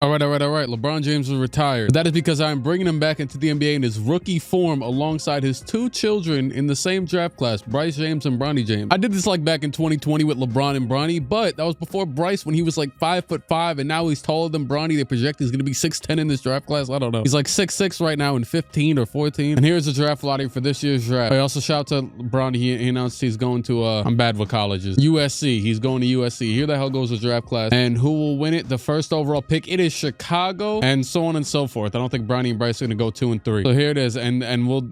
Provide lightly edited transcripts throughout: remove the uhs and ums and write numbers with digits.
All right. LeBron James was retired. That is because I'm bringing him back into the NBA in his rookie form alongside his two children in the same draft class, Bryce James and Bronny James. I did this like back in 2020 with LeBron and Bronny, but that was before Bryce when he was like 5'5", and now he's taller than Bronny. They project he's going to be 6'10" in this draft class. I don't know. He's like 6'6" right now in 15 or 14. And here's the draft lottery for this year's draft. I also shout out to Bronny. He announced he's going to, I'm bad with colleges, USC. He's going to USC. Here the hell goes the draft class. And who will win it? The first overall pick, it is Chicago, and so on and so forth. I don't think Bronny and Bryce are going to go 2 and 3. So here it is, and we'll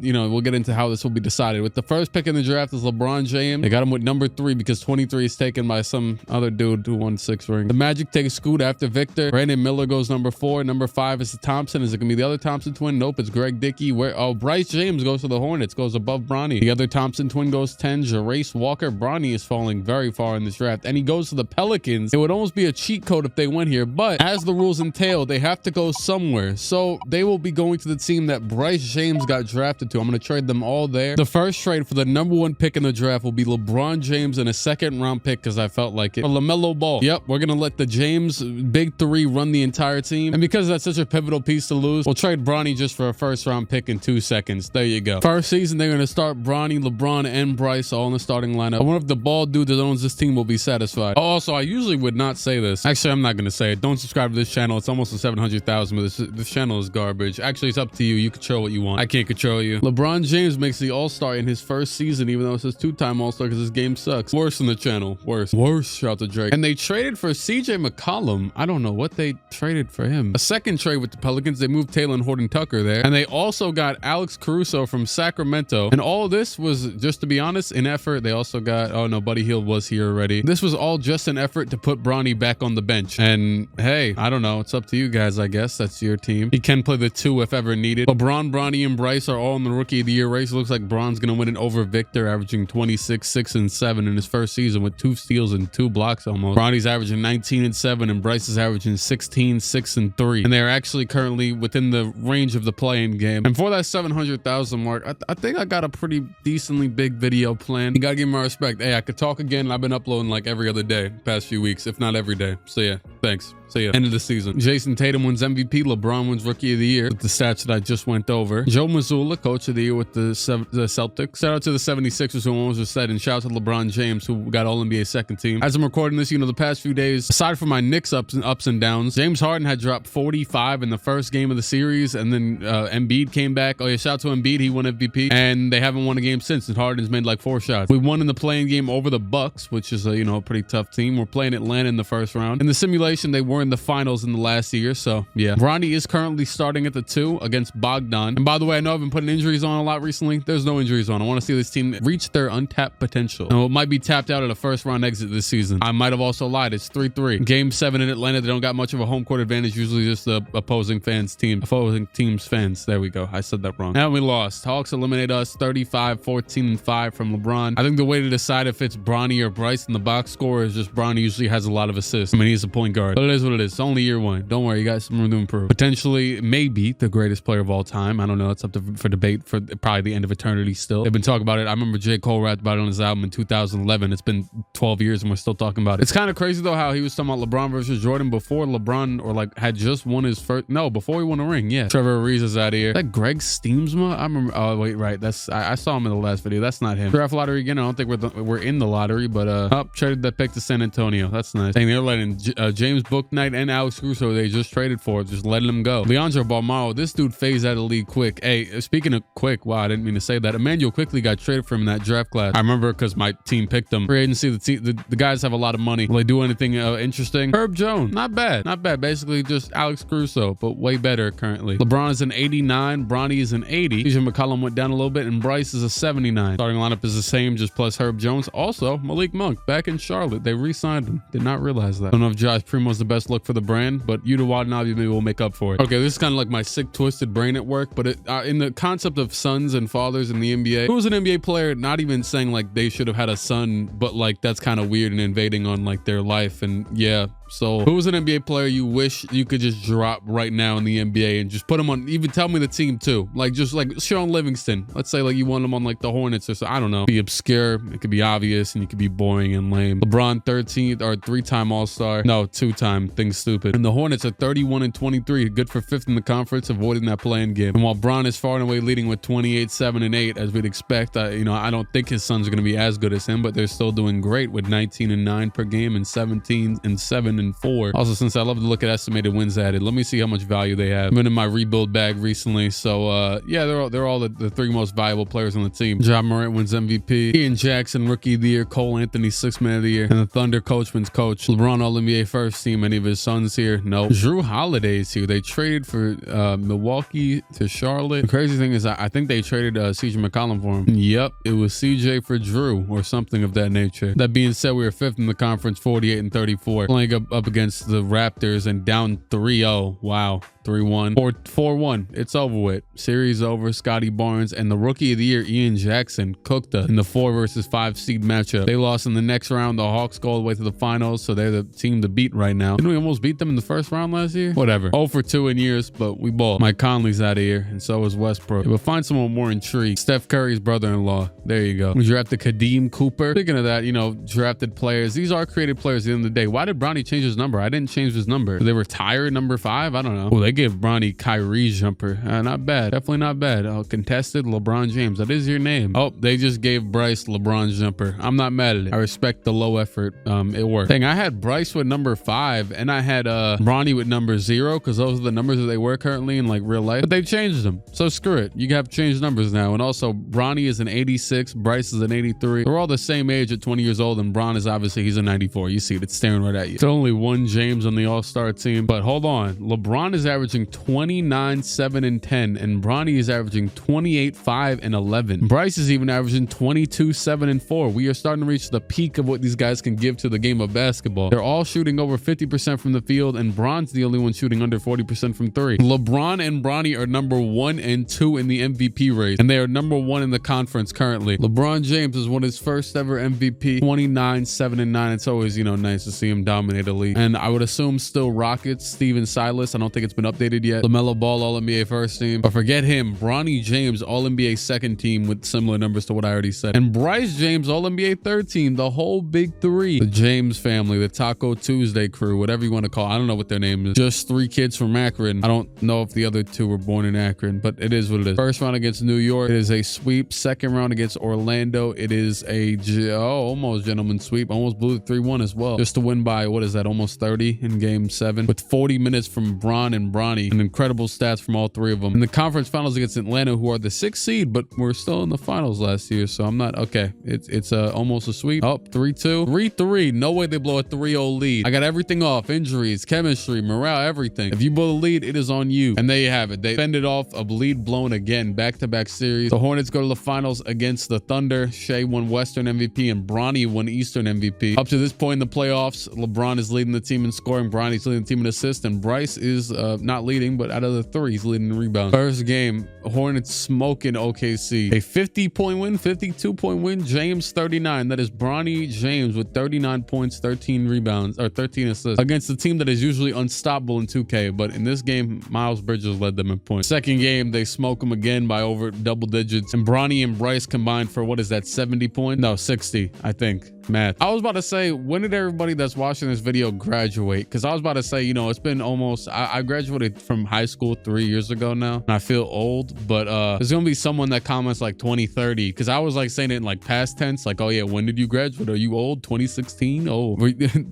get into how this will be decided. With the first pick in the draft is LeBron James. They got him with number 3 because 23 is taken by some other dude who won 6 rings. The Magic take Scoot after Victor. Brandon Miller goes number 4. Number 5 is the Thompson. Is it gonna be the other Thompson twin? Nope, it's Greg Dickey. Bryce James goes to the Hornets, goes above Bronny. The other Thompson twin goes 10. Jarace Walker. Bronny is falling very far in this draft, and he goes to the Pelicans. It would almost be a cheat code if they went here, but as the rules entail, they have to go somewhere. So they will be going to the team that Bryce James got drafted to. I'm going to trade them all there. The first trade for the number 1 pick in the draft will be LeBron James and a 2nd round pick because I felt like it. For LaMelo Ball. Yep, we're going to let the James big 3 run the entire team. And because that's such a pivotal piece to lose, we'll trade Bronny just for a 1st round pick in 2 seconds. There you go. First season, they're going to start Bronny, LeBron, and Bryce all in the starting lineup. I wonder if the bald dude that owns this team will be satisfied. Also, I usually would not say this. Actually, I'm not going to say it. Don't subscribe to this channel. It's almost to 700,000, but this channel is garbage. Actually, it's up to you. You control what you want. I can't control you. LeBron James makes the All-Star in his first season, even though it's his 2-time All-Star because his game sucks. Worse in the channel. Worse. Shout out to Drake. And they traded for CJ McCollum. I don't know what they traded for him. A second trade with the Pelicans. They moved Taylor and Horton Tucker there. And they also got Alex Caruso from Sacramento. And all this was, just to be honest, an effort. They also got, oh no, Buddy Hield was here already. This was all just an effort to put Bronny back on the bench. And hey, I don't know. It's up to you guys, I guess. That's your team. He can play the 2 if ever needed. LeBron, Bronny, and Bryce are all in the Rookie of the Year race. It looks like Bron's going to win it over Victor, averaging 26, 6, and 7 in his first season with 2 steals and 2 blocks almost. Bronny's averaging 19 and 7, and Bryce is averaging 16, 6, and 3. And they're actually currently within the range of the play-in game. And for that 700,000 mark, I think I got a pretty decently big video plan. You got to give me my respect. Hey, I could talk again. I've been uploading like every other day past few weeks, if not every day. So yeah, thanks. So yeah, end of the season. Jason Tatum wins MVP. LeBron wins Rookie of the Year with the stats that I just went over. Joe Mazzulla, Coach of the Year with the Celtics. Shout out to the 76ers who almost was said, and shout out to LeBron James who got All-NBA second team. As I'm recording this, the past few days, aside from my Knicks ups and downs, James Harden had dropped 45 in the first game of the series, and then Embiid came back. Oh yeah, shout out to Embiid. He won MVP, and they haven't won a game since, and Harden's made like 4 shots. We won in the playing game over the Bucks, which is a pretty tough team. We're playing Atlanta in the first round. In the simulation, they were in the finals in the last year, so yeah. Bronny is currently starting at the 2 against Bogdan. And by the way, I know I've been putting injuries on a lot recently. There's no injuries on. I want to see this team reach their untapped potential. And it might be tapped out at a first round exit this season. I might have also lied. It's 3-3. Game 7 in Atlanta. They don't got much of a home court advantage. Usually just the opposing team's fans. There we go. I said that wrong. And we lost. Hawks eliminate us 35, 14, and 5 from LeBron. I think the way to decide if it's Bronny or Bryce in the box score is just Bronny usually has a lot of assists. I mean, he's a point guard. But it is what it is. It's only year 1. Don't worry, you got some room to improve. Potentially, maybe the greatest player of all time. I don't know. It's up for debate for probably the end of eternity still. They've been talking about it. I remember J. Cole rapped about it on his album in 2011. It's been 12 years and we're still talking about it. It's kind of crazy though how he was talking about LeBron versus Jordan before LeBron had just won his first. No, before he won a ring. Yeah. Trevor Ariza is out of here. Is that Greg Steamsma? I remember. Oh wait, right. I saw him in the last video. That's not him. Draft lottery again. I don't think we're in the lottery, but traded that pick to San Antonio. That's nice. Dang, they're letting James Bouknight and Alex Caruso they just traded for, just letting them go. Leandro Balmaro, this dude phased out of the league quick. Hey, speaking of quick, wow, I didn't mean to say that. Emmanuel quickly got traded from that draft class. I remember because my team picked him. Free agency, the guys have a lot of money. Will they do anything interesting? Herb Jones, not bad. Basically just Alex Caruso, but way better currently. LeBron is an 89. Bronny is an 80. CJ McCollum went down a little bit, and Bryce is a 79. Starting lineup is the same, just plus Herb Jones. Also, Malik Monk back in Charlotte. They re-signed him. Did not realize that. Don't know if Josh Primo's the best look for the brand, but Yuta Watanabe maybe will make up for it. Okay, this is kind of like my sick, twisted brain at work, but in the concept of sons and fathers in the NBA, who's an NBA player not even saying like they should have had a son, but like that's kind of weird and invading on like their life. And yeah, So who was an NBA player you wish you could just drop right now in the NBA and just put him on, even tell me the team too, like just like Sean Livingston, let's say like you want him on like the Hornets or so, I don't know, be obscure, it could be obvious, and you could be boring and lame. LeBron 13th or 3-time All-Star, no, 2-time, thing's stupid. And the Hornets are 31-23, good for 5th in the conference, avoiding that play-in game. And while Bron is far and away leading with 28, 7, and 8 as we'd expect, you know, I don't think his sons are going to be as good as him, but they're still doing great with 19 and 9 per game and 17 and 7 and 4. Also, since I love to look at estimated wins added, let me see how much value they have. I've been in my rebuild bag recently, so yeah, they're all the 3 most valuable players on the team. Ja Morant wins MVP, Ian Jackson Rookie of the Year, Cole Anthony 6th Man of the Year, and the Thunder coachman's coach. LeBron All-NBA first team. Any of his sons here? No. Jrue Holiday's here. They traded for Milwaukee to Charlotte. The crazy thing is I think they traded CJ McCollum for him. Yep, it was CJ for Jrue or something of that nature. That being said, we were 5th in the conference, 48-34, playing up against the Raptors and down 3-0. Wow. 3-1 or 4-1. It's over with. Series over. Scotty Barnes and the Rookie of the Year, Ian Jackson, cooked us in the 4 versus 5 seed matchup. They lost in the next round. The Hawks go all the way to the finals, so they're the team to beat right now. Didn't we almost beat them in the first round last year? Whatever. 0 for 2 in years, but we ball. Mike Conley's out of here, and so is Westbrook. We'll find someone more intrigued. Steph Curry's brother-in-law. There you go. We drafted Kadeem Cooper. Speaking of that, you know, drafted players. These are created players at the end of the day. Why did Bronny change his number? I didn't change his number. Did they retire number 5? I don't know. Oh, they gave Bronny Kyrie jumper. Not bad. Definitely not bad. Contested LeBron James. That is your name. Oh, they just gave Bryce LeBron's jumper. I'm not mad at it. I respect the low effort. It worked. Dang, I had Bryce with number 5 and I had Bronny with number 0 because those are the numbers that they were currently in like real life. But they've changed them. So screw it. You have changed numbers now. And also Bronny is an 86. Bryce is an 83. They're all the same age at 20 years old, and Bron is obviously he's a 94. You see it. It's staring right at you. There's only one James on the All-Star team. But hold on. LeBron is averaging 29, 7, and 10. And Bronny is averaging 28, 5, and 11. Bryce is even averaging 22, 7, and 4. We are starting to reach the peak of what these guys can give to the game of basketball. They're all shooting over 50% from the field, and Bron's the only one shooting under 40% from 3. LeBron and Bronny are number 1 and 2 in the MVP race, and they are number 1 in the conference currently. LeBron James has won his first ever MVP, 29, 7, and 9. It's always, you know, nice to see him dominate a league. And I would assume still Rockets, Steven Silas. I don't think it's been updated yet. LaMelo Ball, All-NBA first team. But forget him. Bronny James, All-NBA second team with similar numbers to what I already said. And Bryce James, All-NBA third team. The whole big 3. The James family, the Taco Tuesday crew, whatever you want to call it. I don't know what their name is. Just 3 kids from Akron. I don't know if the other 2 were born in Akron, but it is what it is. First round against New York. It is a sweep. Second round against Orlando. It is a almost gentleman sweep. Almost blew the 3-1 as well. Just to win by, what is that, almost 30 in game 7 with 40 minutes from Bron and Bronny, and incredible stats from all 3 of them. In the conference finals against Atlanta, who are the 6th seed, but we're still in the finals last year, so I'm not okay. It's almost a sweep. Oh, 3-2, 3-3. No way they blow a 3-0 lead. I got everything off: injuries, chemistry, morale, everything. If you blow the lead, it is on you. And there you have it. They fended off a lead blown again, back-to-back series. The Hornets go to the finals against the Thunder. Shea won Western MVP and Bronny won Eastern MVP. Up to this point in the playoffs, LeBron is leading the team in scoring, Bronny's leading the team in assists, and Bryce is not leading, but out of the 3, he's leading in rebounds. First game, Hornets smoking OKC. A 50-point win, 52-point win. James 39. That is Bronny James with 39 points, 13 rebounds, or 13 assists against a team that is usually unstoppable in 2K. But in this game, Miles Bridges led them in points. Second game, they smoke them again by over double digits. And Bronny and Bryce combined for, what is that, 70 points? No, 60, I think. Math. I was about to say, when did everybody that's watching this video graduate? Because I was about to say, you know, it's been almost, I graduated from high school 3 years ago now, and I feel old, but there's gonna be someone that comments like 2030, because I was like saying it in like past tense, like, oh yeah, when did you graduate? Are you old? 2016? Oh,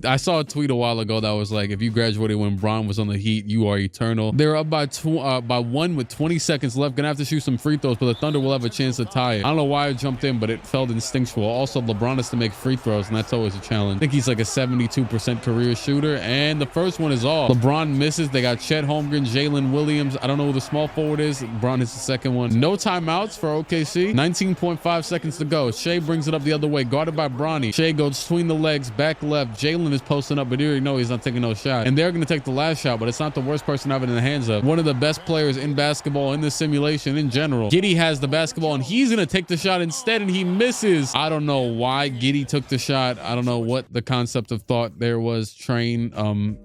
I saw a tweet a while ago that was like, if you graduated when Bron was on the Heat, you are eternal. They're up by 1 with 20 seconds left. Gonna have to shoot some free throws, but the Thunder will have a chance to tie it. I don't know why I jumped in, but it felt instinctual. Also, LeBron has to make free throws, and that's always a challenge. I think he's like a 72% career shooter, and the first one is off. LeBron misses. They got Chet Holmgren, Jalen Williams. I don't know who the small forward is. LeBron is the second one. No timeouts for OKC. 19.5 seconds to go. Shea brings it up the other way, guarded by Bronny. Shea goes between the legs, back left. Jalen is posting up, but you already know he's not taking no shot. And they're going to take the last shot, but it's not the worst person to have it in the hands of. One of the best players in basketball in this simulation in general. Giddey has the basketball, and he's going to take the shot instead, and he misses. I don't know why Giddey took the the shot. I don't know what the concept of thought there was. Train.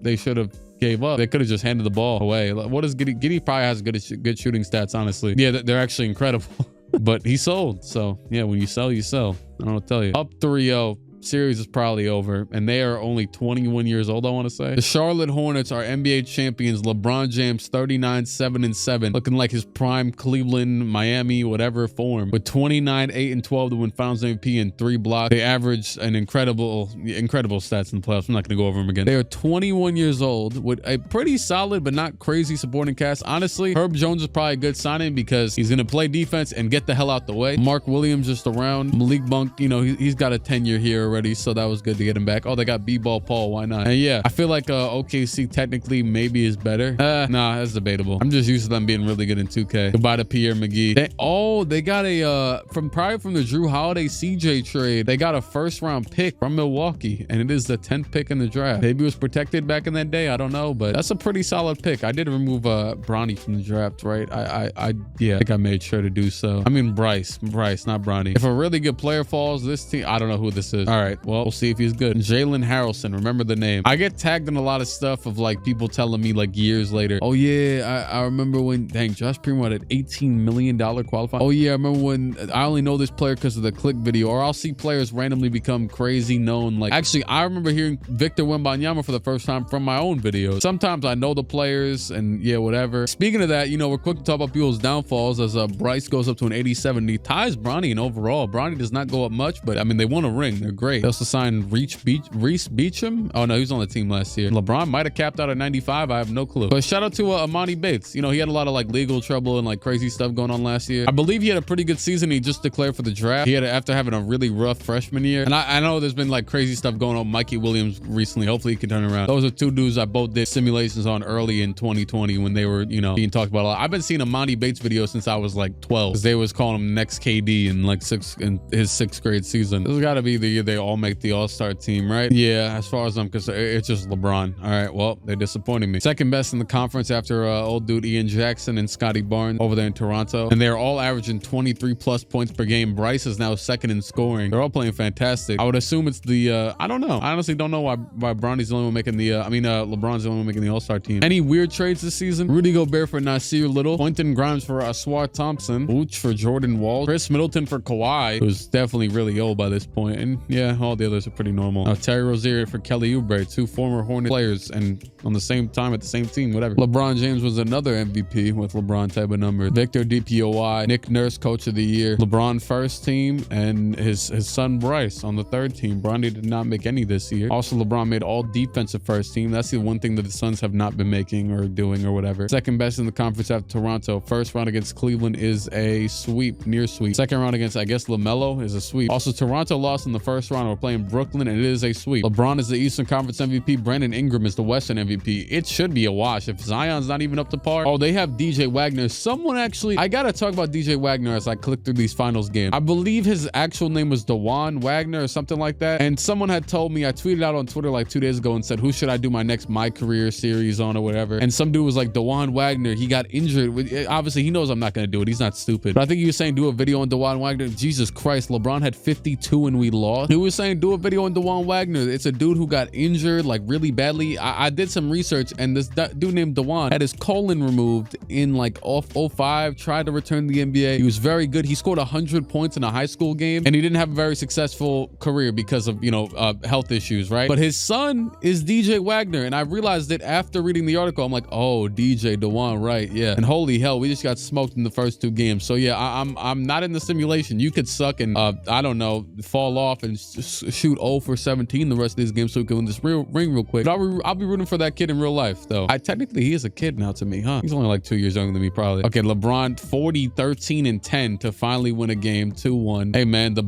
They should have gave up. They could have just handed the ball away. What is Giddy? Giddy probably has good shooting stats, honestly. Yeah, they're actually incredible. But he sold. So yeah, when you sell, you sell. I don't know what to tell you. Up 3-0. Series is probably over, and they are only 21 years old, I want to say. The Charlotte Hornets are NBA champions. LeBron James 39-7-7, looking like his prime Cleveland, Miami, whatever form, with 29-8-12 to win Finals MVP and 3 blocks. They averaged an incredible stats in the playoffs. I'm not going to go over them again. They are 21 years old with a pretty solid but not crazy supporting cast. Honestly, Herb Jones is probably a good signing because he's going to play defense and get the hell out the way. Mark Williams just around. Malik Monk, you know, he's got a tenure here already, so that was good to get him back. Oh, they got B-Ball Paul, why not? And yeah, I feel like OKC technically maybe is better. Nah, that's debatable. I'm just used to them being really good in 2K. Goodbye to Pierre McGee. They got a from the Drew Holiday CJ trade, they got a first-round pick from Milwaukee, and it is the 10th pick in the draft. Maybe it was protected back in that day, I don't know, but that's a pretty solid pick. I did remove Bronny from the draft, right? I think I made sure to do so. I mean Bryce, not Bronny. If a really good player falls, this team, I don't know who this is. All right, well, we'll see if he's good. Jalen Harrelson, remember the name. I get tagged in a lot of stuff of like people telling me like years later, oh yeah, I remember when, dang, Josh Primo had an $18 million qualifying. Oh yeah, I remember when, I only know this player because of the Clique video, or I'll see players randomly become crazy known. Like, actually, I remember hearing Victor Wembanyama for the first time from my own videos. Sometimes I know the players and yeah, whatever. Speaking of that, you know, we're quick to talk about people's downfalls as Bryce goes up to an 87. He ties Bronny in overall. Bronny does not go up much, but I mean, they won a ring. They're great. They also signed Reese Beecham. Oh no, he was on the team last year. LeBron might have capped out at 95. I have no clue. But shout out to Amani Bates. You know, he had a lot of like legal trouble and like crazy stuff going on last year. I believe he had a pretty good season. He just declared for the draft. He had after having a really rough freshman year. And I know there's been like crazy stuff going on with Mikey Williams recently. Hopefully he can turn around. Those are two dudes I both did simulations on early in 2020 when they were, you know, being talked about a lot. I've been seeing Amani Bates videos since I was like 12 because they was calling him next KD in like his 6th grade season. This has got to be the year they all make the all-star team, right? Yeah, as far as I'm concerned, it's just LeBron. All right, well, they're disappointing me. Second best in the conference after old dude Ian Jackson and Scotty Barnes over there in Toronto. And they're all averaging 23 plus points per game. Bryce is now 2nd in scoring. They're all playing fantastic. I would assume it's the, I don't know. I honestly don't know why Bronny's the only one making the, LeBron's the only one making the all-star team. Any weird trades this season? Rudy Gobert for Nasir Little. Quentin Grimes for Aswar Thompson. Vooch for Jordan Wall. Chris Middleton for Kawhi, who's definitely really old by this point. And yeah, all the others are pretty normal. Terry Rozier for Kelly Oubre, 2 former Hornet players and on the same time at the same team, whatever. LeBron James was another MVP with LeBron type of numbers. Victor DPOY, Nick Nurse Coach of the Year. LeBron first team and his son Bryce on the 3rd team. Bronny did not make any this year. Also, LeBron made all defensive first team. That's the one thing that the Suns have not been making or doing or whatever. Second best in the conference after Toronto. First round against Cleveland is a sweep, near sweep. Second round against, I guess, LaMelo is a sweep. Also, Toronto lost in the first round. We're playing Brooklyn and it is a sweep. LeBron is the Eastern Conference MVP. Brandon Ingram is the Western MVP. It should be a wash. If Zion's not even up to par. Oh, they have DJ Wagner. Someone actually, I gotta talk about DJ Wagner as I click through these finals games. I believe his actual name was DeJuan Wagner or something like that. And someone had told me, I tweeted out on Twitter like 2 days ago and said, who should I do my next My Career series on or whatever? And some dude was like, DeJuan Wagner, he got injured. Obviously, he knows I'm not gonna do it. He's not stupid. But I think he was saying do a video on DeJuan Wagner. Jesus Christ, LeBron had 52 and we lost. He was saying do a video on DeJuan Wagner. It's a dude who got injured like really badly. I did some research and this dude named DeJuan had his colon removed in like off 05, tried to return to the NBA. He was very good. He scored 100 points in a high school game and he didn't have a very successful career because of, you know, health issues, right? But his son is DJ Wagner. And I realized it after reading the article. I'm like, oh, DJ DeJuan, right? Yeah. And holy hell, we just got smoked in the first 2 games. So yeah, I'm not in the simulation. You could suck and I don't know, fall off and shoot 0 for 17 the rest of these games so we can win this ring real quick. But I'll be rooting for that kid in real life though. Technically he is a kid now to me, huh? He's only like 2 years younger than me probably. Okay, LeBron 40, 13 and 10 to finally win a game, 2-1. Hey man, the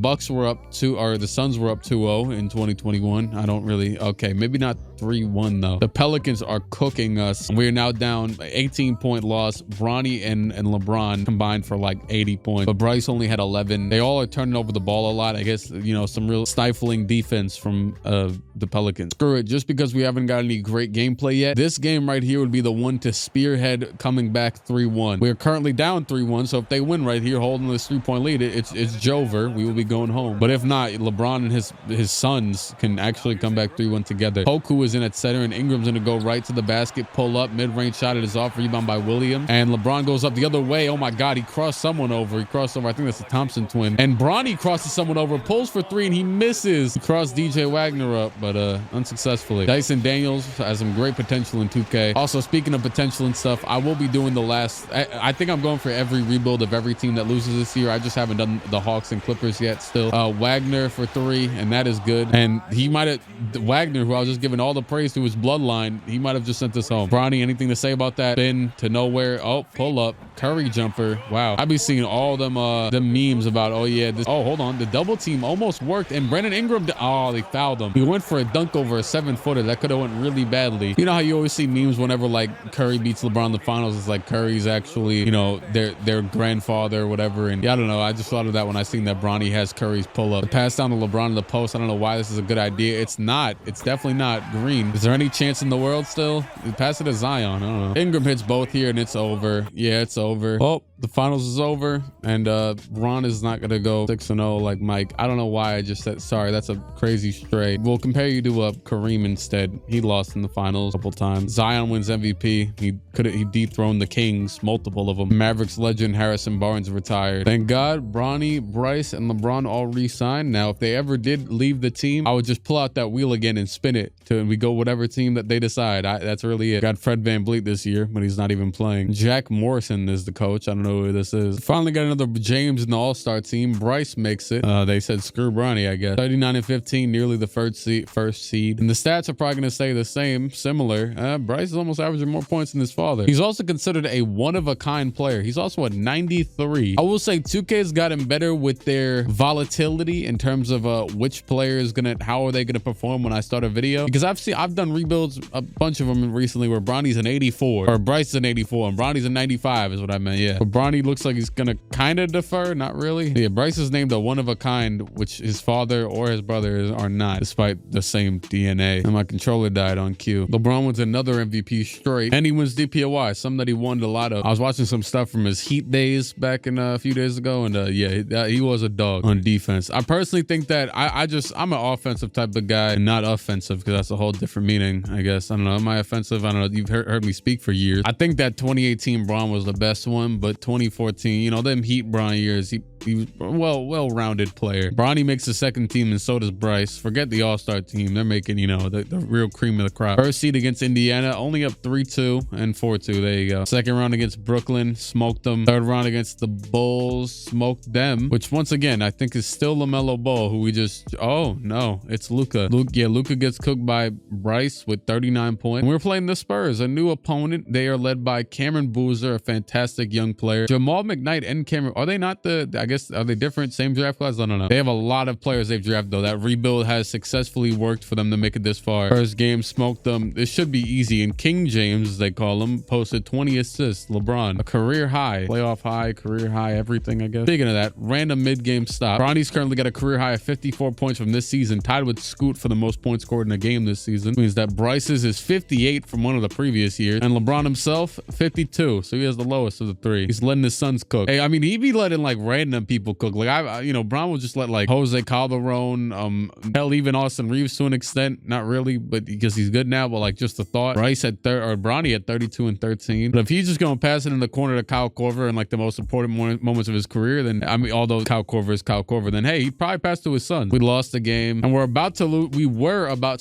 Suns were up 2-0 in 2021. I don't really, okay, maybe not 3-1 though. The Pelicans are cooking us. We are now down 18-point loss. Bronny and LeBron combined for like 80 points, but Bryce only had 11. They all are turning over the ball a lot. I guess, you know, some real stifling defense from the Pelicans. Screw it. Just because we haven't got any great gameplay yet, this game right here would be the one to spearhead coming back 3-1. We're currently down 3-1, so if they win right here, holding this 3-point lead, it's Jover. We will be going home. But if not, LeBron and his sons can actually come back 3-1 together. Poku is in at center, and Ingram's gonna go right to the basket, pull up, mid-range shot. It is off, rebound by Williams, and LeBron goes up the other way. Oh my God, he crossed someone over. He crossed over. I think that's the Thompson twin. And Bronny crosses someone over, pulls for 3, and he misses. He crossed DJ Wagner up, but unsuccessfully. Dyson Daniels has some great potential in 2K. Also, speaking of potential and stuff, I will be doing the last. I think I'm going for every rebuild of every team that loses this year. I just haven't done the Hawks and Clippers yet. Still, Wagner for 3, and that is good. And he might have Wagner, who I was just giving all the praise to his bloodline, he might have just sent us home. Bronny, anything to say about that? Spin to nowhere. Oh, pull up, Curry jumper. Wow, I be seeing all them memes about, oh yeah, this. Oh, hold on, the double team almost worked, and Brandon Ingram. Oh, they fouled him. He went for a dunk over a 7-footer. That could have went really badly. You know how you always see memes whenever like Curry beats LeBron in the finals? It's like Curry's actually, you know, their grandfather or whatever. And yeah, I don't know. I just thought of that when I seen that Bronny has Curry's pull up. The pass down to LeBron in the post. I don't know why this is a good idea. It's not. It's definitely not. Green. Is there any chance in the world still? Pass it to Zion. I don't know. Ingram hits both here and it's over. Yeah, it's over. Oh, the finals is over, and Ron is not gonna go 6-0 like Mike. I don't know why I just said sorry. That's a crazy stray. We'll compare you to Kareem instead. He lost in the finals a couple times. Zion wins MVP. He dethroned the Kings, multiple of them. Mavericks legend Harrison Barnes retired. Thank God Bronny, Bryce, and LeBron all re-signed. Now, if they ever did leave the team, I would just pull out that wheel again and spin it till we go whatever team that they decide. That's really it. Got Fred VanVleet this year, but he's not even playing. Jack Morrison is the coach. I don't know who this is. Finally got another James in the All-Star team. Bryce makes it. They said screw Bronny, I guess. 39-15, nearly the first seed. And the stats are probably going to stay the same, similar. Bryce is almost averaging more points than his father. He's also considered a one-of-a-kind player. He's also at 93. I will say 2K's gotten better with their volatility in terms of which player is how are they gonna perform when I start a video, because I've done rebuilds, a bunch of them recently, where Bronny's an 84 or Bryce is an 84 and Bronny's a 95 is what I meant. Yeah, but Bronny looks like he's gonna kind of defer, not really. Yeah, Bryce is named a one-of-a-kind, which his father or his brother are not, despite the same DNA. And my controller died on cue. LeBron wins another MVP straight, and he wins DPOY, something that he won a lot of. I was watching some stuff from his Heat days back in a few days ago, and yeah, he was a dog on defense. I personally think that I'm an offensive type of guy and not offensive, because that's a whole different meaning, I guess. I don't know. Am I offensive? I don't know. You've heard me speak for years. I think that 2018 Bron was the best one, but 2014, you know, them Heat Bron years, he was a well-rounded player. Bronny makes the second team, and so does Bryce. Forget the All-Star team. They're making, you know, the real cream of the crop. First seed against Indiana, only up 3-2 and 4-2. There you go. Second round against Brooklyn, smoked them. Third round against the Bulls, smoked them, which once again, I think is still LaMelo Ball, who we just, oh no, it's Luka. Luka gets cooked by Bryce with 39 points. And we're playing the Spurs, a new opponent. They are led by Cameron Boozer, a fantastic young player. Jamal McKnight and Cameron, are they not I guess, are they different? Same draft class? I don't know. They have a lot of players they've drafted though. That rebuild has successfully worked for them to make it this far. First game, smoked them. This should be easy. And King James, as they call him, posted 20 assists. LeBron, a career high, playoff high, career high, everything, I guess. Speaking of that, random mid-game stop. Bronny's currently got a career high of 54 points from this season, tied with Scoot for the most points scored in a game this season. Which means that Bryce's is 58 from one of the previous years, and LeBron himself 52. So he has the lowest of the three. He's letting his sons cook. Hey, I mean, he be letting like random people cook. Like you know, Bron will just let like Jose Calderon, hell, even Austin Reeves to an extent. Not really, but because he's good now. But like just the thought. Bryce had Bronny at 32 and 13. But if he's just gonna pass it in the corner to Kyle Korver in like the most important moments of his career, then I mean, although Kyle Korver is Kyle Korver, then hey, he probably passed to his son. We lost the game, and we were about to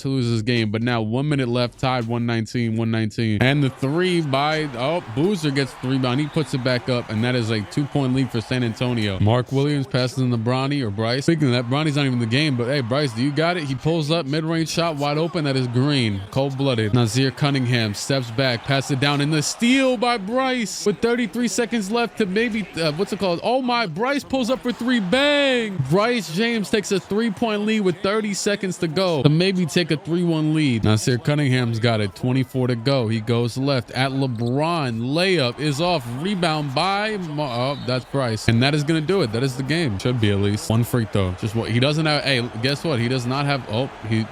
lose this game, but now 1 minute left, tied 119, and the three by Boozer gets the rebound. He puts it back up, and that is a 2-point lead for San Antonio. Mark Williams passes in the Bronny or Bryce. Speaking of that, Bronny's not even in the game, but hey, Bryce, do you got it? He pulls up, mid-range shot, wide open. That is green. Cold-blooded. Nazir Cunningham steps back, passes it down, and the steal by Bryce with 33 seconds left to maybe, what's it called? Oh my, Bryce pulls up for three. Bang! Bryce James takes a 3-point lead with 30 seconds to go to maybe take a 3-1 lead. Nazir Cunningham's got it. 24 to go. He goes left at LeBron. Layup is off. Rebound by, oh, that's Bryce. And that is going to do it. That is the game. Should be at least one free throw. Just what he doesn't have. Hey, guess what? He does not have. Oh,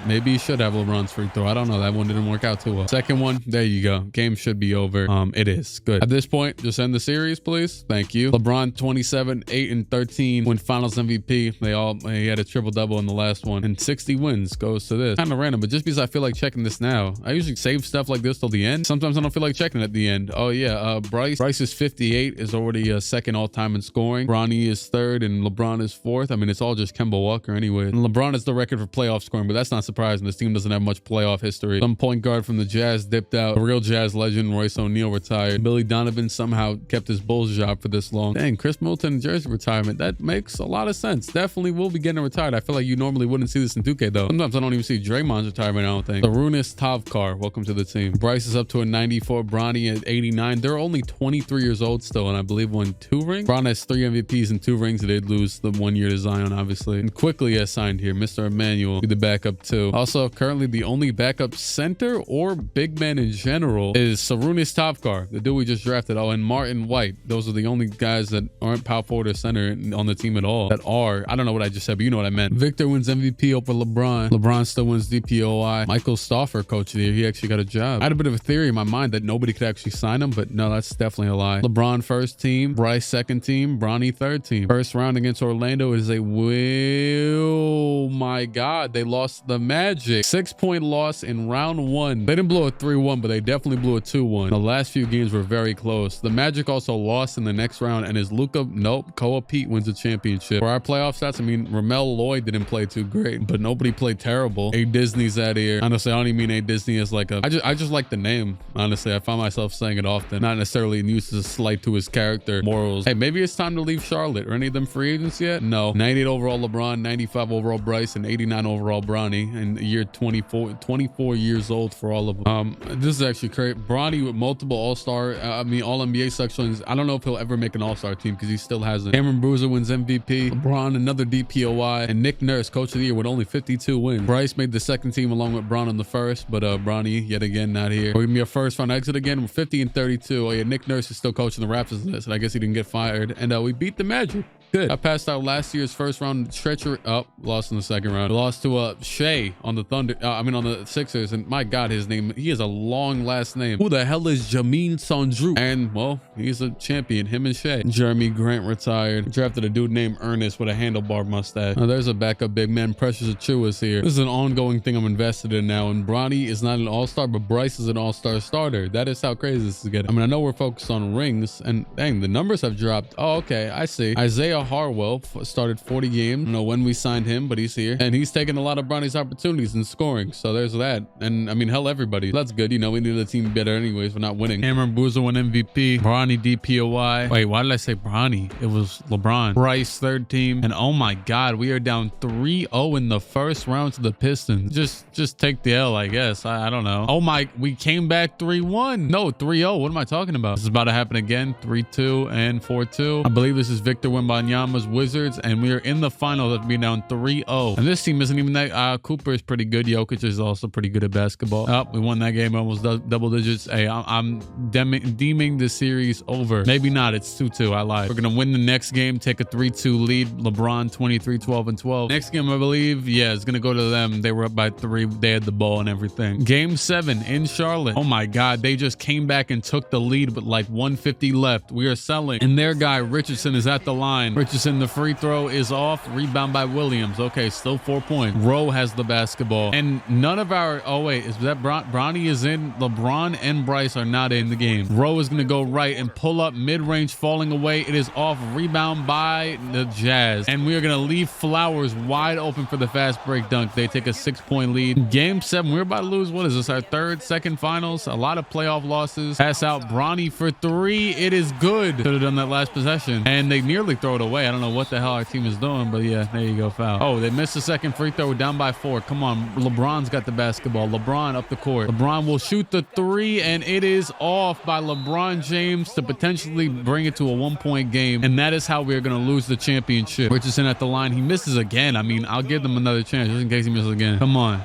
maybe he should have LeBron's free throw. I don't know. That one didn't work out too well. Second one. There you go. Game should be over. It is good. At this point, just end the series, please. Thank you. LeBron 27, 8 and 13 win finals MVP. He had a triple double in the last one, and 60 wins goes to this. Kind of random, but just because I feel like checking this now, I usually save stuff like this till the end. Sometimes I don't feel like checking at the end. Oh yeah, Bryce is 58, is already second all time in scoring. Bronny is third, and LeBron is fourth. I mean, it's all just Kemba Walker anyway. And LeBron is the record for playoff scoring, but that's not surprising. This team doesn't have much playoff history. Some point guard from the Jazz dipped out. A real Jazz legend, Royce O'Neal, retired. Billy Donovan somehow kept his Bulls job for this long. Dang, Chris Middleton jersey retirement. That makes a lot of sense. Definitely will be getting retired. I feel like you normally wouldn't see this in 2K though. Sometimes I don't even see Draymond's retirement, I don't think. Sarunas Tavkar, welcome to the team. Bryce is up to a 94. Bronny at 89. They're only 23 years old still, and I believe won 2 rings. Bron has 3 MVPs and 2 rings. They did lose the 1 year to Zion, obviously. And quickly has signed here. Mr. Emmanuel, be the backup too. Also, currently the only backup center or big man in general is Sarunas Tavkar, the dude we just drafted. Oh, and Martin White. Those are the only guys that aren't power forward or center on the team at all. That are, I don't know what I just said, but you know what I meant. Victor wins MVP over LeBron. LeBron still wins DPOI. Michael Stauffer, coach of the year. He actually got a job. I had a bit of a theory in my mind that nobody could actually sign him, but no, that's definitely a lie. LeBron first team, Bryce second team, Bronny third team. First round against Orlando is a oh my God, they lost the Magic. 6-point loss in round 1. They didn't blow a 3-1, but they definitely blew a 2-1. The last few games were very close. The Magic also lost in the next round, and is Luka, nope, Koa Pete wins the championship. For our playoff stats, I mean, Ramel Lloyd didn't play too great, but nobody played terrible. A Disney's out here. Honestly, I don't even mean A Disney as like a, I just like the name. Honestly, I find myself saying it often, not necessarily in use as a slight to his character, morals. Hey, maybe it's time to leave Charlotte. Are any of them free agents yet? No. 98 overall LeBron, 95 overall Bryce, and 89 overall Bronny, and the year 24 years old for all of them. This is actually crazy. Bronny with multiple all-star, all NBA sections. I don't know if he'll ever make an all-star team because he still hasn't. Cameron Bruiser wins MVP. LeBron another DPOI, and Nick Nurse coach of the year with only 52 wins. Bryce made the second team along with Bron on the first, but Bronny yet again not here. We're gonna be a first round exit again with 50 and 32. Oh yeah, Nick Nurse is still coaching the Raptors in this, and I guess he didn't get fired. And we beat the Magic. Good. I passed out last year's first round treachery. Lost in the second round. Lost to Shea on the Thunder. On the Sixers. And my God, his name, he has a long last name. Who the hell is Jamin Sandru? And well, he's a champion. Him and Shea. Jeremy Grant retired. Drafted a dude named Ernest with a handlebar mustache. There's a backup big man. Precious Achiuwa's here. This is an ongoing thing I'm invested in now. And Bronny is not an all-star, but Bryce is an all-star starter. That is how crazy this is getting. I mean, I know we're focused on rings, and dang, the numbers have dropped. Oh, okay, I see. Isaiah Harwell started 40 games. I don't know when we signed him, but he's here, and he's taking a lot of Bronny's opportunities in scoring. So there's that. And I mean, hell, everybody. That's good. You know, we need the team better anyways. We're not winning. Cameron Boozer won MVP. Bronny DPOI. Wait, why did I say Bronny? It was LeBron. Bryce third team. And oh my God, we are down 3-0 in the first round to the Pistons. Just take the L, I guess. I don't know. Oh my, we came back 3-1. No, 3-0. What am I talking about? This is about to happen again. 3-2 and 4-2. I believe this is Victor Wembanyama's Wizards, and we are in the finals after being down 3-0. And this team isn't even that. Cooper is pretty good. Jokic is also pretty good at basketball. We won that game almost double digits. Hey, I'm deeming the series over. Maybe not. It's 2-2. I lied. We're gonna win the next game, take a 3-2 lead. LeBron 23, 12, and 12. Next game, I believe, yeah, it's gonna go to them. They were up by 3. They had the ball and everything. Game 7 in Charlotte. Oh my God, they just came back and took the lead with like 150 left. We are selling, and their guy Richardson is at the line. Richardson, the free throw is off. Rebound by Williams. Okay, still 4 points. Rowe has the basketball, and none of our. Oh wait, is that Bronny is in? LeBron and Bryce are not in the game. Rowe is gonna go right and pull up mid-range, falling away. It is off. Rebound by the Jazz, and we are gonna leave Flowers wide open for the fast break dunk. They take a 6-point lead. Game 7, we're about to lose. What is this? Our second finals. A lot of playoff losses. Pass out Bronny for 3. It is good. Could have done that last possession, and they nearly throw it away. away. I don't know what the hell our team is doing, but yeah, there you go, foul. Oh, they missed the second free throw. We're down by 4. Come on. LeBron's got the basketball. LeBron up the court. LeBron will shoot the 3, and it is off by LeBron James to potentially bring it to a 1-point game. And that is how we're going to lose the championship. Richardson at the line. He misses again. I mean, I'll give them another chance just in case he misses again. Come on.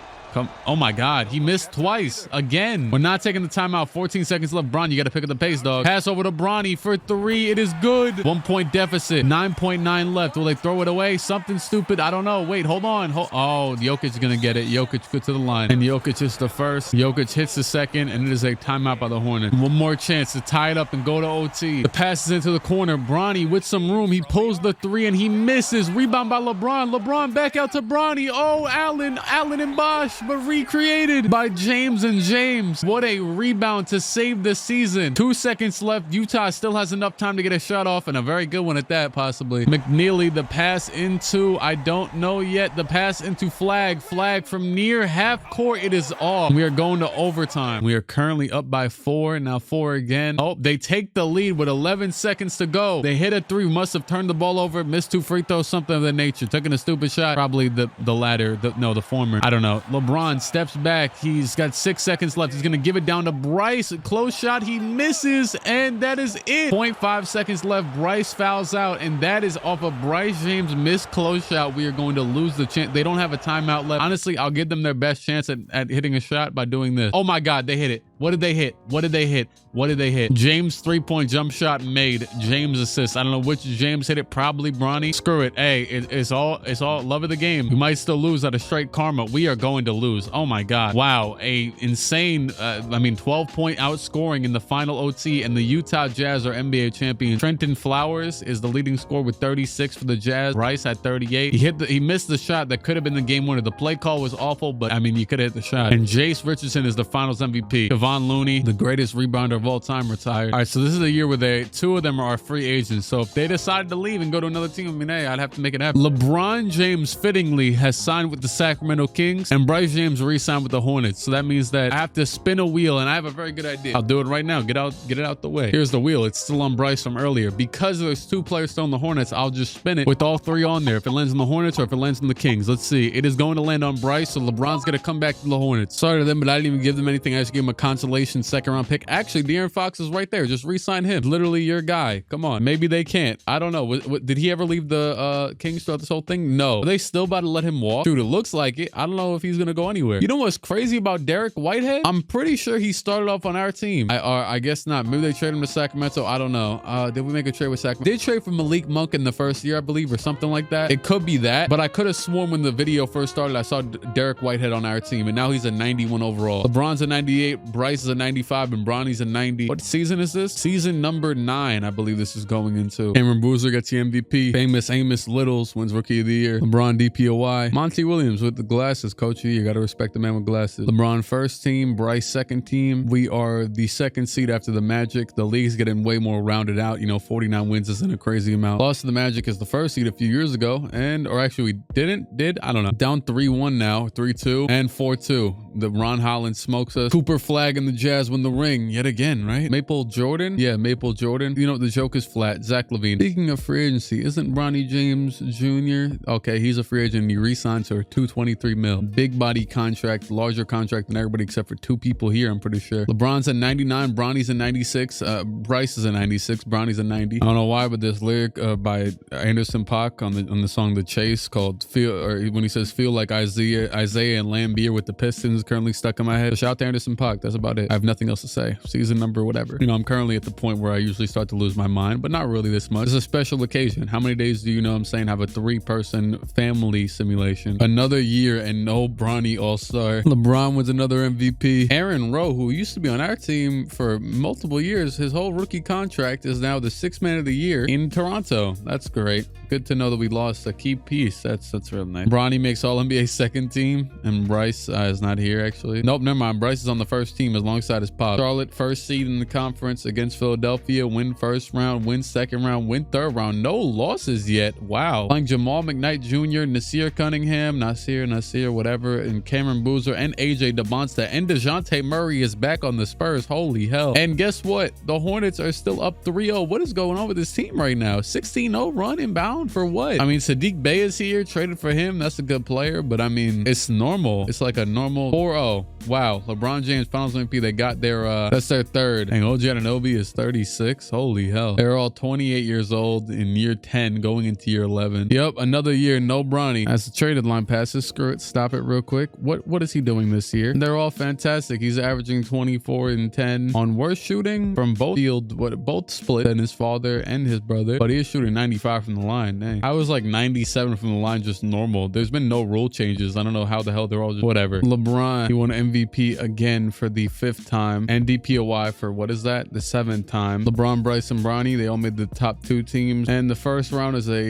Oh my God, he missed twice again. We're not taking the timeout. 14 seconds left. Bron, you got to pick up the pace, dog. Pass over to Bronny for 3. It is good. 1-point deficit. 9.9 left. Will they throw it away? Something stupid. I don't know. Wait, hold on. Oh, Jokic is going to get it. Jokic good to the line. And Jokic is the first. Jokic hits the second, and it is a timeout by the Hornets. One more chance to tie it up and go to OT. The pass is into the corner. Bronny with some room. He pulls the 3, and he misses. Rebound by LeBron. LeBron back out to Bronny. Oh, Allen and Bosch. But recreated by James and James. What a rebound to save the season. 2 seconds left. Utah still has enough time to get a shot off, and a very good one at that, possibly. McNeely, the pass into, I don't know yet. The pass into Flag from near half court. It is off. We are going to overtime. We are currently up by 4. Now 4 again. Oh, they take the lead with 11 seconds to go. They hit a 3. Must have turned the ball over. Missed 2 free throws, something of that nature. Taking a stupid shot. Probably the latter. The former. I don't know. LeBron steps back. He's got 6 seconds left. He's going to give it down to Bryce. Close shot. He misses, and that is it. 0.5 seconds left. Bryce fouls out, and that is off of Bryce James' missed close shot. We are going to lose the chance. They don't have a timeout left. Honestly, I'll give them their best chance at hitting a shot by doing this. Oh my God, they hit it. What did they hit? What did they hit? What did they hit? James 3-point jump shot made. James assist. I don't know which James hit it. Probably Bronny. Screw it. Hey, it's all love of the game. We might still lose out of straight karma. We are going to lose. Oh my God. Wow. A insane, 12-point outscoring in the final OT, and the Utah Jazz are NBA champions. Trenton Flowers is the leading scorer with 36 for the Jazz. Bryce had 38. He missed the shot that could have been the game winner. The play call was awful, but I mean, you could have hit the shot. And Jace Richardson is the finals MVP. Kevon Looney, the greatest rebounder of all time, retired. All right, so this is the year where 2 of them are free agents. So if they decide to leave and go to another team, I mean, hey, I'd have to make it happen. LeBron James fittingly has signed with the Sacramento Kings, and Bryce James re-signed with the Hornets. So that means that I have to spin a wheel, and I have a very good idea. I'll do it right now. Get it out the way. Here's the wheel. It's still on Bryce from earlier. Because there's 2 players still on the Hornets, I'll just spin it with all 3 on there. If it lands on the Hornets or if it lands on the Kings. Let's see. It is going to land on Bryce, so LeBron's going to come back to the Hornets. Sorry to them, but I didn't even give them anything. I just gave them a consolation 2nd-round pick. Actually, De'Aaron Fox is right there. Just re-sign him. Literally your guy. Come on. Maybe they can't. I don't know. Did he ever leave the Kings throughout this whole thing? No. Are they still about to let him walk? Dude, it looks like it. I don't know if he's going to go anywhere. You know what's crazy about Derek Whitehead? I'm pretty sure he started off on our team. I guess not. Maybe they traded him to Sacramento. I don't know. Did we make a trade with Sacramento? Did trade for Malik Monk in the first year, I believe, or something like that. It could be that, but I could have sworn when the video first started, I saw Derek Whitehead on our team, and now he's a 91 overall. LeBron's a 98, Bryce is a 95, and Bronny's a 90. What season is this? Season number 9, I believe this is going into. Cameron Boozer gets the MVP. Famous Amos Littles wins Rookie of the Year. LeBron DPOY. Monty Williams with the glasses. Coach, you got to respect the man with glasses. LeBron first team, Bryce second team. We are the 2nd seed after the Magic. The league's getting way more rounded out. 49 wins isn't a crazy amount. Lost to the Magic is the 1st seed a few years ago, or actually we did. I don't know. Down 3-1 now, 3-2 and 4-2. The Ron Holland smokes us. Cooper Flag and the Jazz win the ring yet again, right? Maple Jordan? Yeah, Maple Jordan. The joke is flat. Zach LaVine. Speaking of free agency, isn't Bronny James Jr.? Okay, he's a free agent. He re-signed to a $223 million. Big body contract, larger contract than everybody except for 2 people here, I'm pretty sure. LeBron's a 99, Bronny's a 96, Bryce is a 96, Bronny's a 90. I don't know why, but this lyric by Anderson .Paak on the song The Chase called Feel, or when he says feel like Isaiah and Lambeer with the Pistons currently stuck in my head. So shout out to Anderson .Paak. That's about it. I have nothing else to say. Season number, whatever. I'm currently at the point where I usually start to lose my mind, but not really this much. It's a special occasion. How many days do you know what I'm saying have a 3-person family simulation? Another year and no Bronny All-Star. LeBron wins another MVP. Aaron Rowe, who used to be on our team for multiple years, his whole rookie contract is now the 6th man of the year in Toronto. That's great. Good to know that we lost a key piece. That's real nice. Bronny makes All-NBA 2nd team, and Bryce is not here actually. Nope, never mind. Bryce is on the 1st team. team alongside his pop. Charlotte, first seed in the conference against Philadelphia, win first round, win second round, win third round. No losses yet. Wow. Playing Jamal McKnight Jr., Nasir Cunningham, Nasir, whatever, and Cameron Boozer, and AJ DeBonsta, and DeJounte Murray is back on the Spurs. Holy hell. And guess what? The Hornets are still up 3-0. What is going on with this team right now? 16-0 run inbound for what? I mean, Sadiq Bey is here, traded for him. That's a good player, but I mean, it's normal. It's like a normal 4-0. Wow. LeBron James Finals MVP. They got their, that's their third. And OG Anunoby is 36. Holy hell. They're all 28 years old in year 10 going into year 11. Yep. Another year. No Bronny. That's the trade deadline passes. Screw it. Stop it real quick. What is he doing this year? And they're all fantastic. He's averaging 24 and 10 on worst shooting from both field, both split, and his father and his brother. But he is shooting 95 from the line. Dang. I was like 97 from the line, just normal. There's been no rule changes. I don't know how the hell they're all just whatever. LeBron, he won MVP again for the 5th time, and DPOY for what is that? The 7th time. LeBron, Bryce, and Bronny, they all made the top 2 teams. And the first round is a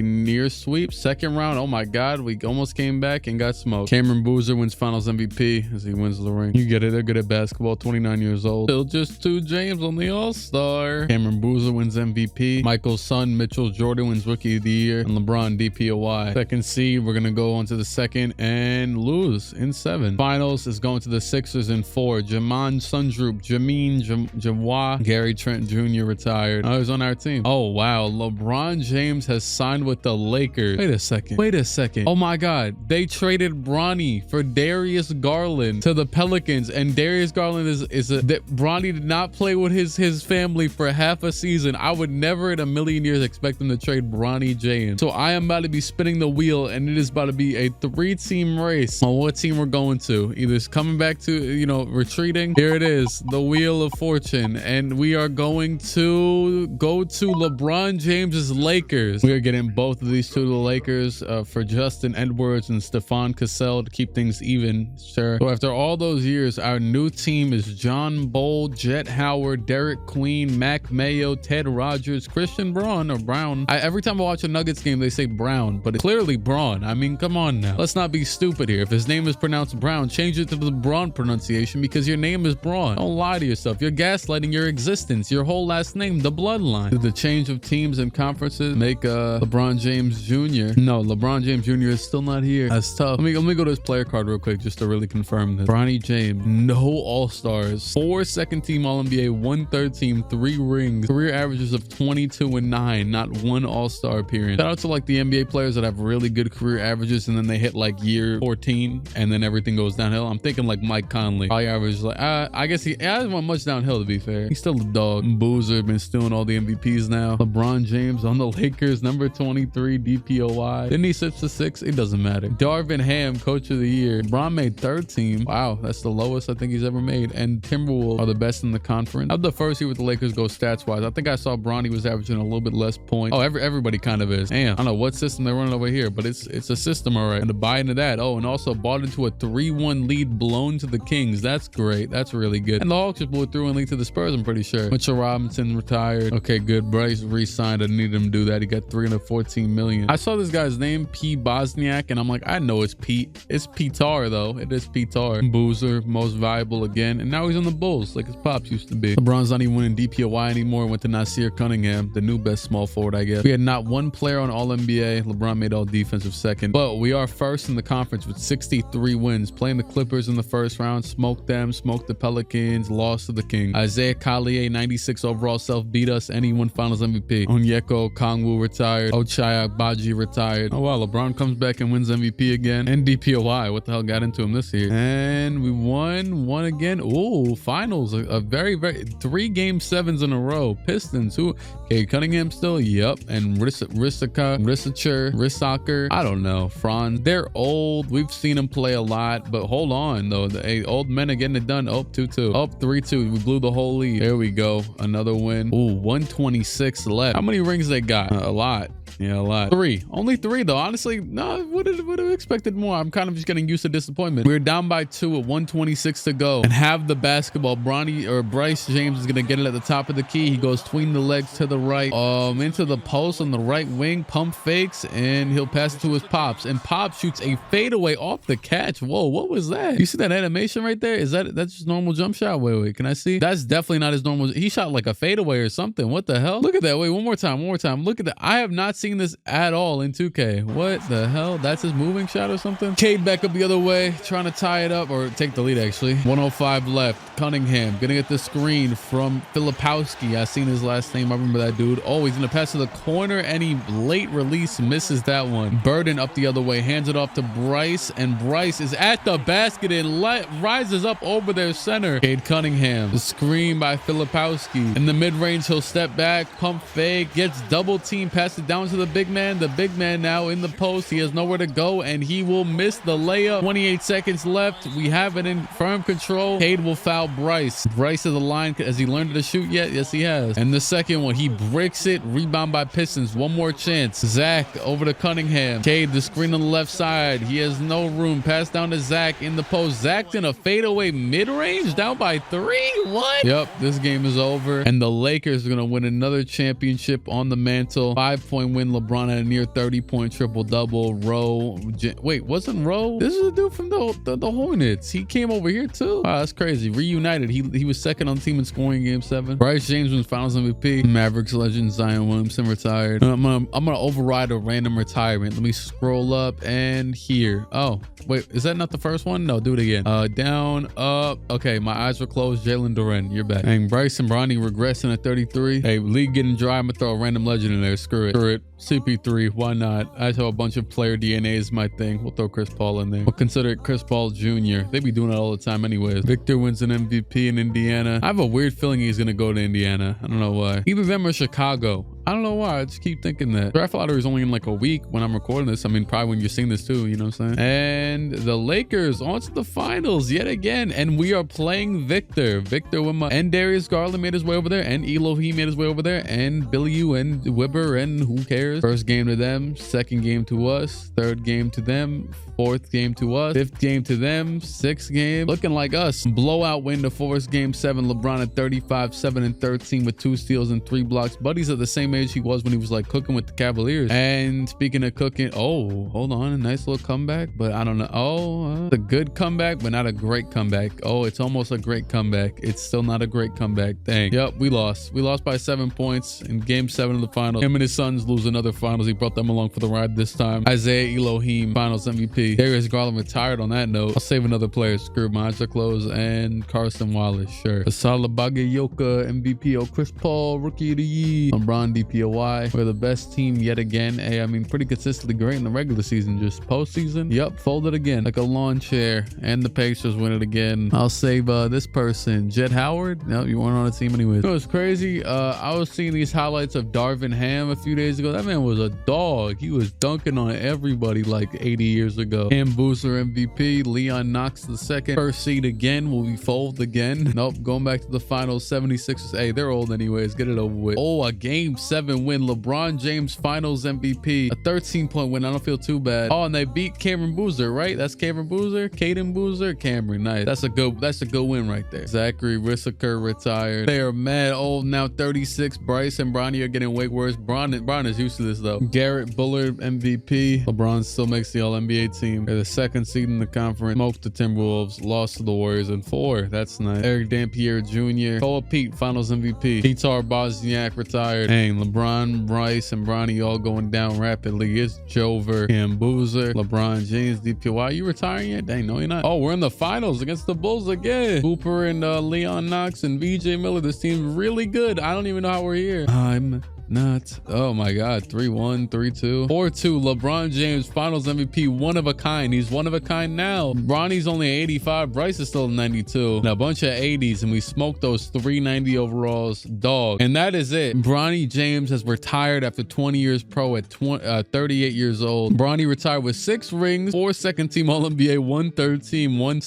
near sweep. Second round, oh my God, we almost came back and got smoked. Cameron Boozer wins Finals MVP as he wins the ring. You get it. They're good at basketball. 29 years old. Still just 2 James on the All-Star. Cameron Boozer wins MVP. Michael's son, Mitchell Jordan, wins Rookie of the Year. And LeBron, DPOY. Second seed, we're going to go on to the second and lose in 7. Finals is going to the Sixers in 4. Jamon Sundroop, Jawa, Gary Trent Jr. retired. Oh, he's on our team. Oh, wow. LeBron James has signed with the Lakers. Wait a second. Oh my God. They traded Bronny for Darius Garland to the Pelicans, and Darius Garland is that Bronny did not play with his family for half a season. I would never in a million years expect them to trade Bronny James. So I am about to be spinning the wheel, and it is about to be a 3-team race on what team we're going to. Either it's coming back to, you know, retreating. Here it is, the Wheel of Fortune, and we are going to go to LeBron James's Lakers. We are getting both of these 2 to the Lakers for Justin Edwards and Stephon Cassell to keep things even. Sure. So after all those years, our new team is John Bowl, Jet Howard, Derek Queen, Mac Mayo, Ted Rogers, Christian Braun or Brown. Every time I watch a Nuggets game, they say Brown, but it's clearly Braun. I mean, come on now. Let's not be stupid here. If his name is pronounced Brown, change it to the Braun pronunciation because your name is Braun. Don't lie to yourself. You're gaslighting your existence, your whole last name, the bloodline. Did the change of teams and conferences make LeBron James Jr.? No, LeBron James Jr. is still not here. That's tough. Let me go to his player card real quick just to really confirm this. Bronny James, no All-Stars, 4 second-team All-NBA, 1 third-team, 3 rings, career averages of 22 and 9, not 1 All-Star appearance. Shout out to like the NBA players that have really good career averages and then they hit like year 14 and then everything goes downhill. I'm thinking like Mike Conley. Probably averages like, I guess he hasn't went much downhill to be fair. He's still a dog. Boozer been stealing all the MVPs now. LeBron James on the Lakers, number 23, DPOY. Didn't he switch to 6? It doesn't matter. Darvin Ham, Coach of the Year. LeBron made 3rd team. Wow, that's the lowest I think he's ever made. And Timberwolves are the best in the conference. How'd the first year with the Lakers go stats wise? I think I saw Bronny was averaging a little bit less points. Oh, everybody kind of is. Damn, I don't know what system they're running over here, but it's a system, all right. And to buy into that. Oh, and also bought into a 3-1 lead blown to the Kings. That's great. That's really good. And the Hawks just blew a 3-1 lead to the Spurs, I'm pretty sure. Mitchell Robinson retired. Okay, good. Bryce re-signed. I needed him to do that. He got $314 million. I saw this guy's name, P. Bosniak, and I'm like, I know it's Pete. It's Petar though. It is Petar. Boozer, most valuable again. And now he's on the Bulls like his pops used to be. LeBron's not even winning DPOY anymore. Went to Nasir Cunningham, the new best small forward, I guess. We had not 1 player on All-NBA. LeBron made all defensive second. But we are first in the conference with 63 wins. Playing the Clippers in the first round. Smoked them. Smoked the Pelicans. Lost to the Kings. Isaiah Collier, 96 overall self, beat us. And he won Finals MVP. Onyeko Kongwu retired. Ochai Agbaji retired. Oh wow, LeBron comes back and wins MVP again. And DPOY. What the hell got into him this year? And we won again. Ooh, finals. A very 3 game 7s in a row. Pistons. Who? Okay, Cunningham still. Yep. And Rissaker. I don't know. Franz. They're old. We've seen them play a lot. But hold on though. The old men are getting it done. Oh, 2-2. Up 3-2. We blew the whole lead. There we go. Another win. Ooh, 126 left. How many rings they got? A lot. Yeah, a lot. 3. Only 3 though. Honestly, no, would have expected more. I'm kind of just getting used to disappointment. We're down by 2 with 1:26 to go and have the basketball. Bryce James is gonna get it at the top of the key. He goes between the legs to the right, into the post on the right wing, pump fakes, and he'll pass it to his Pops. And Pops shoots a fadeaway off the catch. Whoa, what was that? You see that animation right there? That's just normal jump shot? Wait, can I see? That's definitely not his normal. He shot like a fadeaway or something. What the hell? Look at that. Wait, one more time. Look at that. I have not seen this at all in 2K. What the hell? That's his moving shot or something? Cade back up the other way, trying to tie it up or take the lead actually. 105 left. Cunningham gonna get the screen from Filipowski. I seen his last name. I remember that dude. Oh, he's gonna pass to the corner and he late release misses that one. Burden up the other way, hands it off to Bryce, and Bryce is at the basket and rises up over their center. Cade Cunningham, the screen by Filipowski. In the mid-range, he'll step back, pump fake, gets double team, pass it down to the big man. The big man now in the post. He has nowhere to go and he will miss the layup. 28 seconds left. We have it in firm control. Cade will foul Bryce. Bryce is the line. Has he learned to shoot yet? Yes, he has. And the second one, he bricks it. Rebound by Pistons. One more chance. Zach over to Cunningham. Cade, the screen on the left side. He has no room. Pass down to Zach in the post. Zach in a fadeaway mid-range, down by 3. What? Yep, this game is over. And the Lakers are going to win another championship on the mantle. 5-point win. LeBron had a near 30-point triple-double. Wait, wasn't Rowe? This is a dude from the Hornets. He came over here too. Wow, that's crazy. Reunited. He was second on the team in scoring Game 7. Bryce James wins Finals MVP. Mavericks legend Zion Williamson retired. I'm gonna override a random retirement. Let me scroll up and here. Oh, wait, is that not the first one? No, do it again. Down, up. Okay, my eyes were closed. Jalen Duren, you're back. Dang, Bryce and Bronny regressing at 33. Hey, league getting dry. I'm gonna throw a random legend in there. Screw it. CP3, why not? I just have a bunch of player DNA is my thing. We'll throw Chris Paul in there. We'll consider it Chris Paul Jr. They be doing it all the time anyways. Victor wins an MVP in Indiana. I have a weird feeling he's gonna go to Indiana. I don't know why. Either them or Chicago. I don't know why. I just keep thinking that. Draft lottery is only in like a week when I'm recording this. I mean, probably when you're seeing this too, you know what I'm saying? And the Lakers on to the finals yet again. And we are playing Victor. And Darius Garland made his way over there. And Elohim made his way over there. And Billy U and Wibber and who cares? First game to them. Second game to us. Third game to them. Fourth game to us. Fifth game to them. Sixth game. Looking like us. Blowout win to force Game 7. LeBron at 35, 7, and 13 with 2 steals and 3 blocks. Buddy's at the same age he was when he was like cooking with the Cavaliers. And speaking of cooking, oh, hold on, a nice little comeback, but I don't know. Oh, a good comeback, but not a great comeback. Oh, it's almost a great comeback. It's still not a great comeback. Dang. Yep, we lost. We lost by 7 points in Game 7 of the finals. Him and his sons lose another finals. He brought them along for the ride this time. Isaiah Elohim, finals MVP. Darius Garland retired on that note. I'll save another player. Screw my eyes are closed. And Carson Wallace, sure. Asala Bagayoko, MVP. Oh, Chris Paul, Rookie of the Year. LeBron DPOY. We're the best team yet again. Hey, I mean, pretty consistently great in the regular season. Just postseason. Yep, folded again like a lawn chair. And the Pacers win it again. I'll save this person. Jet Howard. No, you weren't on the team anyways. It was crazy. I was seeing these highlights of Darvin Ham a few days ago. That man was a dog. He was dunking on everybody like 80 years ago. Cam Boozer MVP. Leon Knox II. First seed again. Will we fold again? Nope. Going back to the finals. 76ers. Hey, they're old anyways. Get it over with. Oh, a Game 7 win. LeBron James finals MVP. A 13-point win. I don't feel too bad. Oh, and they beat Cameron Boozer, right? That's Cameron Boozer. Caden Boozer. Cameron. Nice. That's a good win right there. Zachary Rissaker retired. They are mad old now. 36. Bryce and Bronny are getting way worse. Bron is used to this though. Garrett Bullard MVP. LeBron still makes the All-NBA team. They're the second seed in the conference. Smoked the Timberwolves. Lost to the Warriors in 4. That's nice. Eric Dampier Jr. Koa Pete finals MVP. Petar Bosniak retired. Dang, LeBron, Bryce, and Bronny all going down rapidly. It's Jover, Cam Boozer, LeBron James, DPY. You retiring yet? Dang, no, you're not. Oh, we're in the finals against the Bulls again. Hooper and Leon Knox and VJ Miller. This team's really good. I don't even know how we're here. I'm not. Oh my God. 3-1, 3-2, 4-2. LeBron James finals MVP. One of a kind. He's one of a kind now. Bronny's only 85. Bryce is still 92. And a bunch of 80s. And we smoked those 390 overalls. Dog. And that is it. Bronny James James has retired after 20 years pro at 38 years old. Bronny retired with 6 rings, 4 second team All-NBA, 1 third team, 1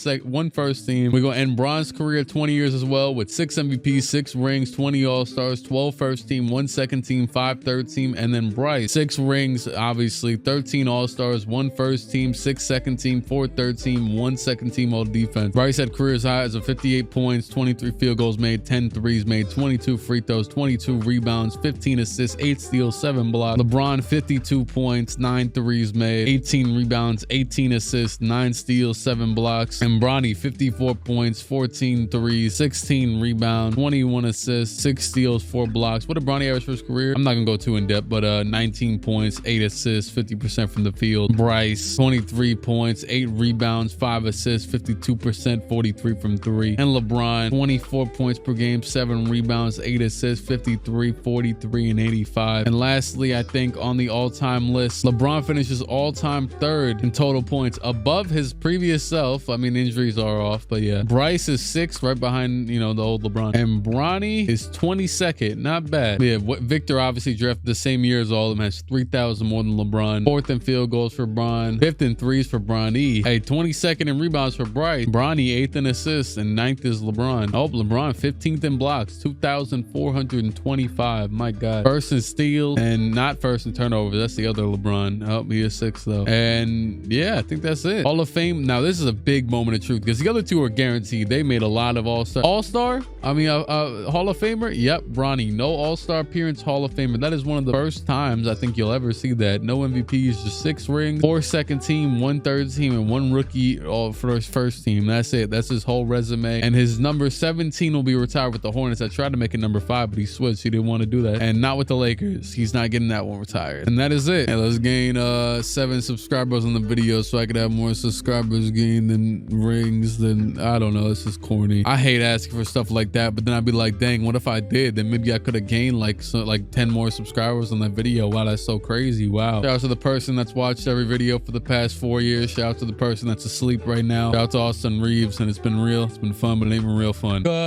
first team. We're going to end Bron's career at 20 years as well with 6 MVPs, 6 rings, 20 All-Stars, 12 first team, 1 second team, 5 third team, and then Bryce, 6 rings, obviously, 13 All-Stars, 1 first team, 6 second team, 4 third team, 1 second team all defense. Bryce had career highs of 58 points, 23 field goals made, 10 threes made, 22 free throws, 22 rebounds, 15 assists, 8 steals, 7 blocks. LeBron, 52 points, 9 threes made, 18 rebounds, 18 assists, 9 steals, 7 blocks. And Bronny, 54 points, 14 threes, 16 rebounds, 21 assists, 6 steals, 4 blocks. What did Bronny average for his career? I'm not gonna go too in depth, but 19 points, 8 assists, 50% from the field. Bryce, 23 points, 8 rebounds, 5 assists, 52%, 43 from 3. And LeBron, 24 points per game, 7 rebounds, 8 assists, 53, 43, and 85. And lastly, I think on the all-time list, LeBron finishes all-time 3rd in total points, above his previous self. I mean, injuries are off, but yeah. Bryce is 6th, right behind, you know, the old LeBron. And Bronny is 22nd. Not bad. Yeah, Victor obviously drafted the same year as all of them, has 3,000 more than LeBron. 4th in field goals for Bron, 5th in threes for Bronny. Hey, 22nd in rebounds for Bryce. Bronny 8th in assists, and 9th is LeBron. Oh, LeBron 15th in blocks, 2,425. My God. 1st in steals, and not 1st in turnovers. That's the other LeBron. Oh, he is 6th though. And yeah, I think that's it. Hall of Fame. Now this is a big moment of truth because the other two are guaranteed. They made a lot of All-Star. I mean, Hall of Famer. Yep, Bronny. No All-Star appearance, Hall of Famer. That is one of the first times I think you'll ever see that. No MVPs, just 6 rings, 4 second team, 1 third team, and 1 rookie all for his first team. That's it. That's his whole resume. And his number 17 will be retired with the Hornets. I tried to make it number 5, but he switched. He didn't want to do that. And not with the Lakers. He's not getting that one retired. And that is it. And let's gain 7 subscribers on the video so I could have more subscribers gained than rings. Then I don't know. This is corny. I hate asking for stuff like that, but then I'd be like, dang, what if I did? Then maybe I could have gained like 10 more subscribers on that video. Wow, that's so crazy. Wow. Shout out to the person that's watched every video for the past 4 years. Shout out to the person that's asleep right now. Shout out to Austin Reeves. And it's been real. It's been fun, but it ain't been real fun. Good.